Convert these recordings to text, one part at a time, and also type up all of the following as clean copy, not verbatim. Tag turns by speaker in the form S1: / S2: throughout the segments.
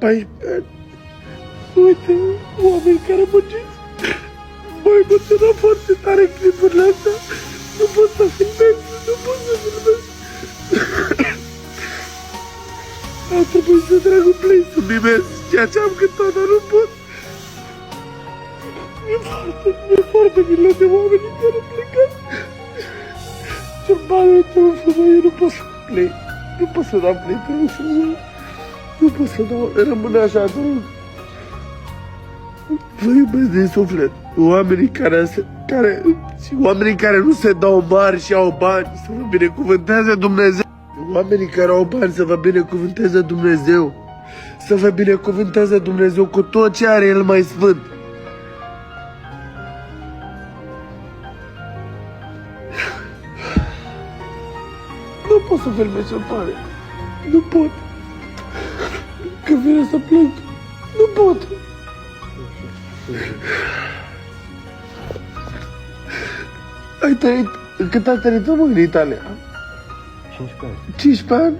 S1: 14 ani. Uite, oameni care munciți. Mă emoționa foarte tare clipurile astea. Nu pot să filmez, nu pot să filmez. A trebuit să trag un play să mimez ceea ce am cântat, dar nu pot. Mi-e foarte milă de oamenii care au plecat. Ce bani, te rog frumos, eu nu pot să play. Nu pot să dau play, te rog frumos. Nu pot să dau, rămâne așa, te rog. Vă iubesc din suflet. Oamenii care nu se dau mari și au bani, să vă binecuvânteze Dumnezeu. Oamenii care au bani, să vă binecuvânteze Dumnezeu. Să vă binecuvânteze Dumnezeu cu tot ce are El mai sfânt. Nu pot să filmez ce pare. Nu pot. Că vine să plâng. Nu pot. Ai trăit... Cât ai trăit în Italia?
S2: 15 ani.
S1: 15 ani?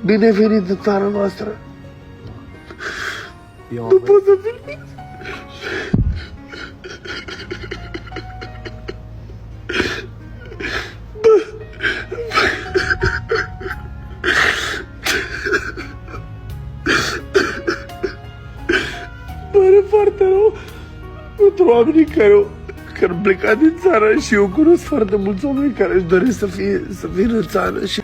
S1: Bine venit în țara noastră.
S2: Eu
S1: Nu pot să filmez. Pare foarte rău pentru oamenii care au plecat din țară și eu cunosc foarte mulți oameni care își doresc să vină în țară și